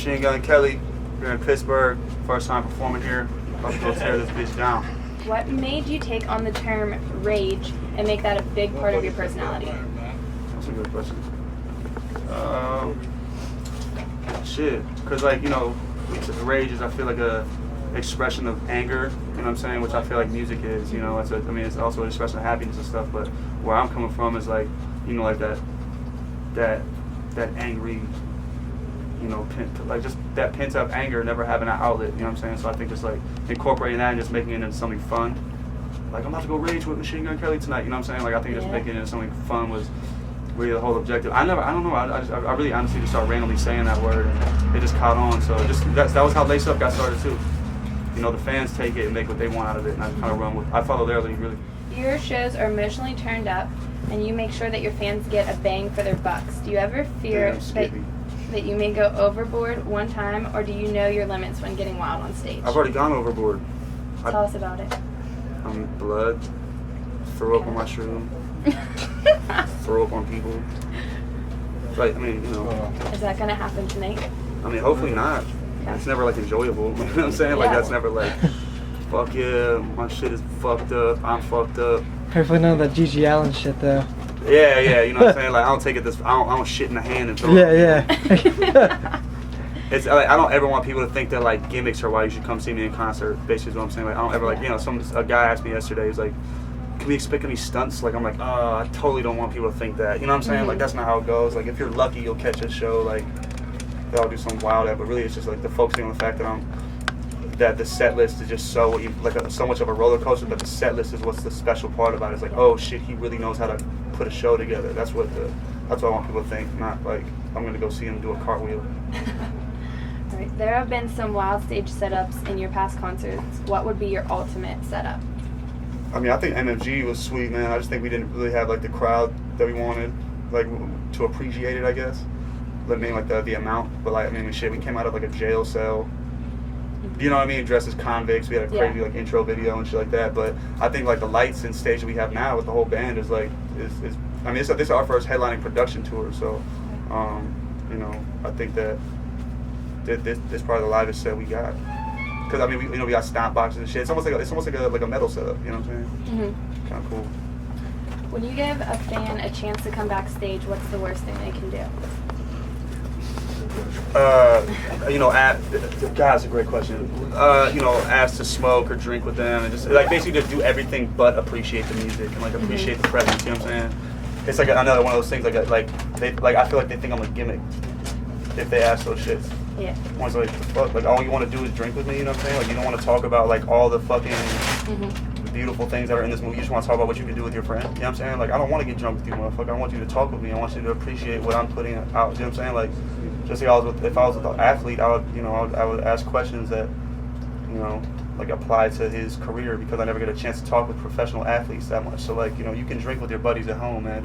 Machine Gun Kelly. We're in Pittsburgh. First time performing here. About to go tear this bitch down. What made you take on the term rage and make that a big part of your personality? That's a good question. Shit. Because, like, you know, rage is, I feel like, a expression of anger, you know what I'm saying, which I feel like music is, you know. It's also an expression of happiness and stuff, but where I'm coming from is like, you know, like that angry, you know, like just that pent up anger, never having an outlet, you know what I'm saying. So I think just like incorporating that and just making it into something fun, like I'm about to go rage with Machine Gun Kelly tonight, you know what I'm saying. Like I think just making it into something fun was really the whole objective. I don't know, I really honestly just started randomly saying that word and it just caught on. So just that was how Lace Up got started too. You know, the fans take it and make what they want out of it, and I kind of run with. I follow their lead, really. Your shows are emotionally turned up, and you make sure that your fans get a bang for their bucks. Do you ever fear that you may go overboard one time, or do you know your limits when getting wild on stage? I've already gone overboard. Tell us about it. Blood, throw up on my shroom, throw up on people. Like, I mean, you know. Is that gonna happen tonight? I mean, hopefully not. It's never like enjoyable, you know what I'm saying? Like that's never like, fuck yeah, my shit is fucked up, I'm fucked up. Hopefully none of that G.G. Allen shit though. Yeah, you know what I'm saying? Like I don't take it I don't shit in the hand and throw it. Yeah. It's like I don't ever want people to think that like gimmicks are why you should come see me in concert. Basically is what I'm saying. Like I don't ever like, you know, a guy asked me yesterday, he's like, can we expect any stunts? Like I'm like, I totally don't want people to think that. You know what I'm saying? Like that's not how it goes. Like if you're lucky you'll catch a show, like they'll do some wild at, but really it's just like the focusing on the fact that the set list is just so so much of a roller coaster, but the set list is what's the special part about it. It's like, oh shit, he really knows how to put a show together. That's what I want people to think, not like I'm gonna go see him do a cartwheel. All right. There have been some wild stage setups in your past concerts. What would be your ultimate setup? I mean, I think MFG was sweet, man. I just think we didn't really have like the crowd that we wanted, like to appreciate it, I guess. I mean, like the amount, but like I mean, shit, we came out of like a jail cell, you know what I mean, dressed as convicts. We had a crazy like intro video and shit like that. But I think like the lights and stage that we have now with the whole band is like is I mean, this is our first headlining production tour, so you know, I think that this probably the livest set we got. Because I mean, we got stomp boxes and shit. It's almost like a metal setup, you know what I'm saying? Kind of cool. When you give a fan a chance to come backstage, what's the worst thing they can do? You know, that's a great question. You know, ask to smoke or drink with them, and just like basically just do everything but appreciate the music and like appreciate the presence. You know what I'm saying? It's like another one of those things. Like I feel like they think I'm a gimmick if they ask those shits. Yeah. I was like, the fuck? Like all you want to do is drink with me. You know what I'm saying? Like you don't want to talk about like all the fucking beautiful things that are in this movie. You just want to talk about what you can do with your friend. You know what I'm saying? Like I don't want to get drunk with you, motherfucker. I want you to talk with me. I want you to appreciate what I'm putting out. You know what I'm saying? Like. Just like if I was with an athlete, I would ask questions that, you know, like apply to his career because I never get a chance to talk with professional athletes that much. So like, you know, you can drink with your buddies at home, man.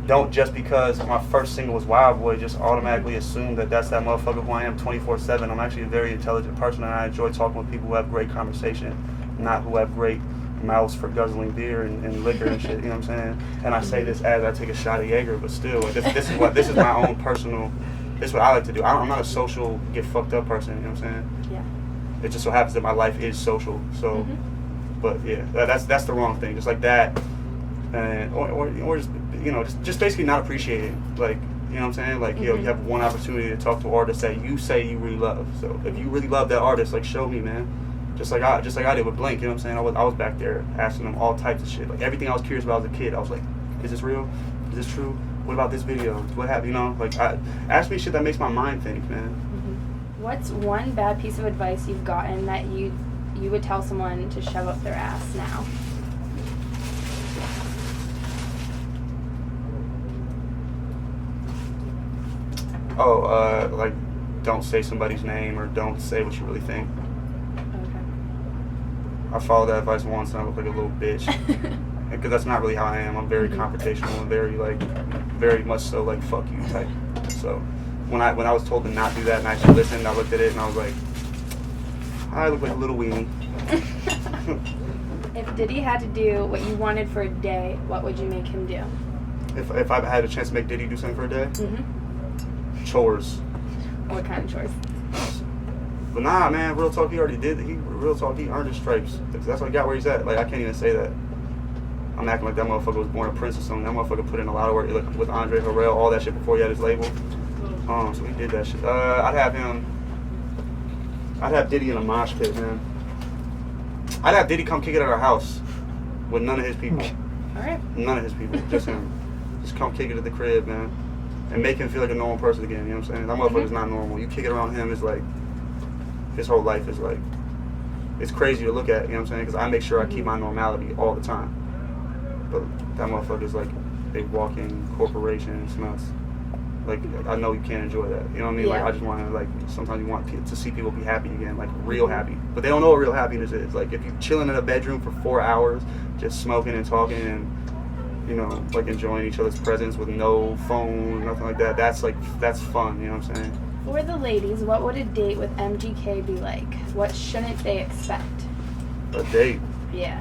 Don't just because my first single was Wild Boy just automatically assume that that's that motherfucker who I am 24/7. I'm actually a very intelligent person and I enjoy talking with people who have great conversation, not who have great mouths for guzzling beer and liquor and shit, you know what I'm saying? And I say this as I take a shot of Jaeger, but still, like, this is my own personal, this is what I like to do. I'm not a social, get fucked up person, you know what I'm saying? Yeah. It just so happens that my life is social, so, but yeah, that's the wrong thing, just like that, and, or just, you know, just basically not appreciating, like, you know what I'm saying? Like, yo, you have one opportunity to talk to an artist that you say you really love, so if you really love that artist, like, show me, man. Just like I did with Blink, you know what I'm saying? I was back there asking them all types of shit. Like everything I was curious about as a kid, I was like, is this real? Is this true? What about this video? What happened? You know, like ask me shit that makes my mind think, man. What's one bad piece of advice you've gotten that you would tell someone to shove up their ass now? Like don't say somebody's name or don't say what you really think. I followed that advice once and I looked like a little bitch. Because that's not really how I am. I'm very confrontational and very much so like fuck you type. So when I was told to not do that and I actually listened, I looked at it and I was like, I look like a little weenie. If Diddy had to do what you wanted for a day, what would you make him do? If I had a chance to make Diddy do something for a day? Chores. What kind of chores? But nah, man, real talk, he already did. Real talk, he earned his stripes. That's why he got where he's at. Like, I can't even say that. I'm acting like that motherfucker was born a prince or something. That motherfucker put in a lot of work, like, with Andre Harrell, all that shit before he had his label. So he did that shit. I'd have Diddy in a mosh pit, man. I'd have Diddy come kick it at our house with none of his people. Alright. None of his people, just him. Just come kick it at the crib, man. And make him feel like a normal person again, you know what I'm saying? That motherfucker's not normal. You kick it around him, it's like, his whole life is like, it's crazy to look at, you know what I'm saying? Because I make sure I keep my normality all the time. But that motherfucker's like a walking corporation. It's nuts. Like, I know you can't enjoy that. You know what I mean? Yeah. Like, I just want to, like, sometimes you want to see people be happy again, like, real happy. But they don't know what real happiness is. Like, if you're chilling in a bedroom for 4 hours, just smoking and talking and, you know, like, enjoying each other's presence with no phone, nothing like that, that's fun, you know what I'm saying? For the ladies, what would a date with MGK be like? What shouldn't they expect? A date. Yeah.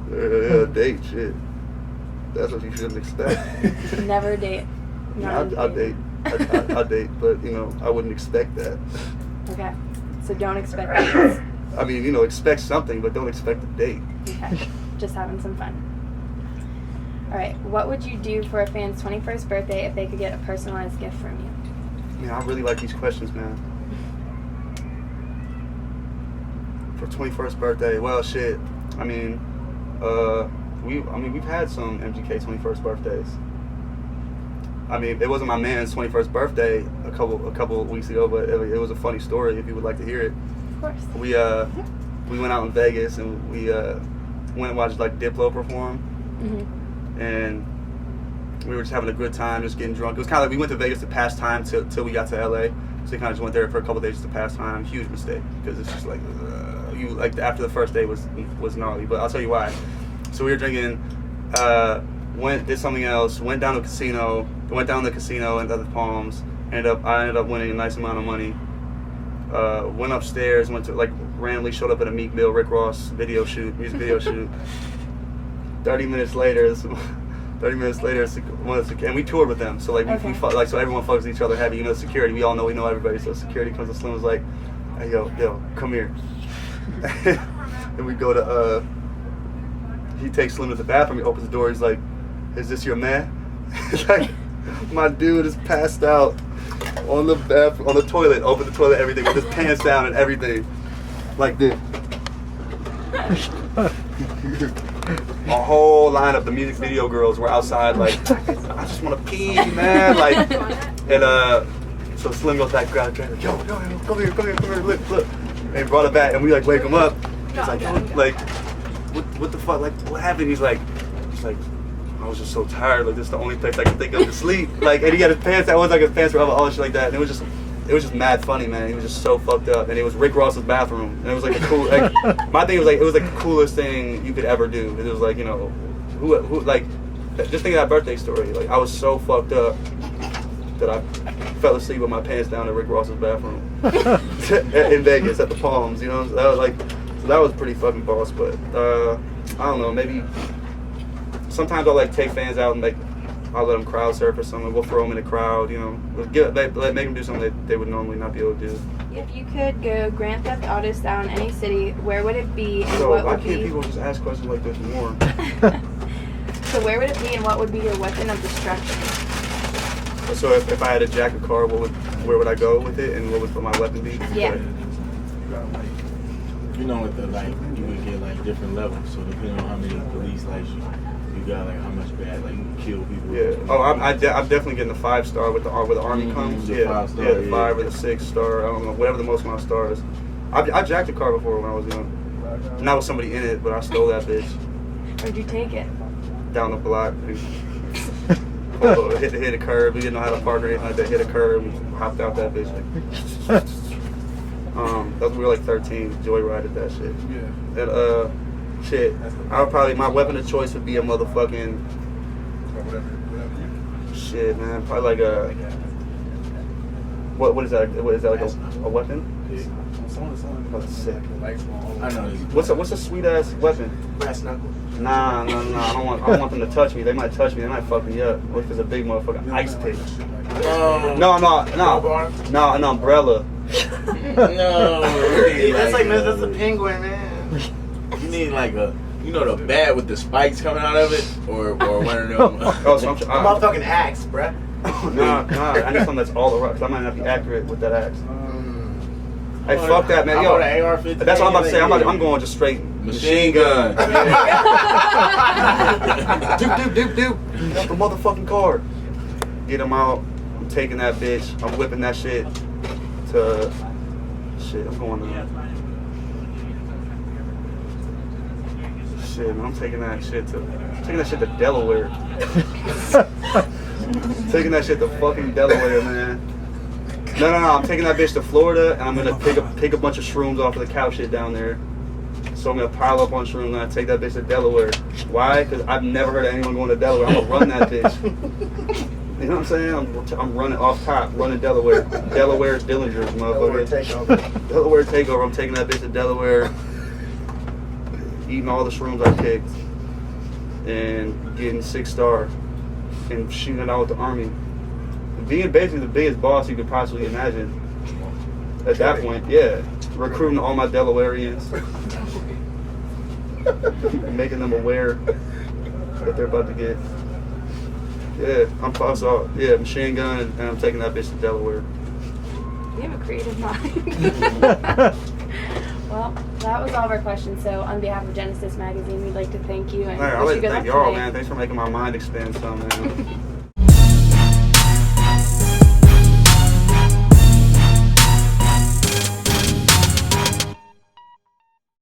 Yeah, date, shit. That's what you shouldn't expect. Never date. I'll date. I'll date, but, you know, I wouldn't expect that. Okay. So don't expect dates. I mean, you know, expect something, but don't expect a date. Okay. Just having some fun. Alright. What would you do for a fan's 21st birthday if they could get a personalized gift from you? Man, I really like these questions, man. For 21st birthday, well, shit. I mean, we've had some MGK 21st birthdays. I mean, it wasn't my man's 21st birthday a couple of weeks ago, but it was a funny story if you would like to hear it. Of course. We went out in Vegas and we went and watched like Diplo perform, and we were just having a good time, just getting drunk. It was kind of like we went to Vegas to pass time till we got to LA, so we kind of just went there for a couple of days just to pass time. Huge mistake because it's just like you like after the first day was gnarly, but I'll tell you why. So we were drinking, did something else, went down to the casino and at the Palms. I ended up winning a nice amount of money. Went upstairs, randomly showed up at a Meek Mill, Rick Ross music video shoot. 30 minutes later, and we toured with them. So like so everyone fucks with each other heavy. You know, security. We all know we know everybody. So security comes to Slim was like, "Hey yo, come here." And we go to he takes Slim to the bathroom. He opens the door. He's like, "Is this your man?" Like, my dude is passed out on the toilet. Open the toilet, everything with his pants down and everything, like this. A whole line of the music video girls were outside, like, I just want to pee, man. Like, and so Slim goes back, grab the trainer, yo, come here, look. And he brought it back, and we like wake him up. He's like, what the fuck? Like, what happened? He's like, I was just so tired. Like, this is the only place I could think of to sleep. Like, and he had his pants. That was like his pants were up, all that shit like that. And it was just mad funny, man. He was just so fucked up. And it was Rick Ross's bathroom. And it was like a cool. Like, my thing was like, it was like the coolest thing you could ever do. It was like, you know, who like, just think of that birthday story. Like, I was so fucked up that I fell asleep with my pants down in Rick Ross's bathroom in Vegas at the Palms. You know, so that was pretty fucking boss. But I don't know, maybe. Sometimes I'll like take fans out and like I'll let them crowd surf or something. We'll throw them in the crowd, you know. Make them do something that they would normally not be able to do. If you could go Grand Theft Auto style in any city, where would it be and So what why would can't be? people just ask questions like this more? So where would it be and what would be your weapon of destruction? So if I had to jack a car, where would I go with it, and what would my weapon be? Yeah. You know, with the you would get like different levels. So depending on how many police you got, like how much bad, like you can kill people. Yeah. Oh, I'm definitely getting the 5-star with the army comes. The Yeah. 5-star, The 5 or the 6-star. I don't know, whatever the most amount of stars. I jacked a car before when I was young. Not with somebody in it, but I stole that bitch Where'd you take it? down the block. Hit a curb. We didn't know how to park or anything like that. Hit a curb. We hopped out that bitch. We were like 13. Joyrided that shit. Yeah. And shit. My weapon of choice would be a motherfucking shit, man. Probably like a what is that? What is that, like a weapon? Yeah. That's sick. I know this. What's a sweet ass weapon? Brass knuckle. Nah. I don't want them to touch me. They might touch me. They might fuck me up. What if it's a big motherfucker? Ice pick. No. An umbrella. No. That's a penguin, man. You need like a, the bat with the spikes coming out of it, or one of them. Oh, so A motherfucking axe, bruh. Nah. I need something that's all around. Cause I might not be accurate with that axe. Hey, fuck that, man. Yo, AR-15. that's what I'm about to say. I'm going just straight Machine gun. Doop. That's the motherfucking car. Get him out. I'm taking that bitch. I'm whipping that shit to. Shit, I'm going to. Shit, man. I'm taking that shit to Delaware. Taking that shit to fucking Delaware, man. No. I'm taking that bitch to Florida, and I'm gonna pick a bunch of shrooms off of the cow shit down there. So I'm gonna pile up on shrooms and I take that bitch to Delaware. Why? Because I've never heard of anyone going to Delaware. I'm gonna run that bitch. You know what I'm saying? I'm running off top, running Delaware. Delaware Dillingers, motherfucker. Delaware takeover. I'm taking that bitch to Delaware, eating all the shrooms I picked, and getting 6-star, and shooting it out with the army. Being basically the biggest boss you could possibly imagine. At that point, yeah. Recruiting all my Delawareans. Making them aware that they're about to get. Yeah, machine gun, and I'm taking that bitch to Delaware. You have a creative mind. Well, that was all of our questions. So, on behalf of Genesis Magazine, we'd like to thank you and I'd wish like you to good thank luck y'all, tonight. man. Thanks for making my mind expand some, man.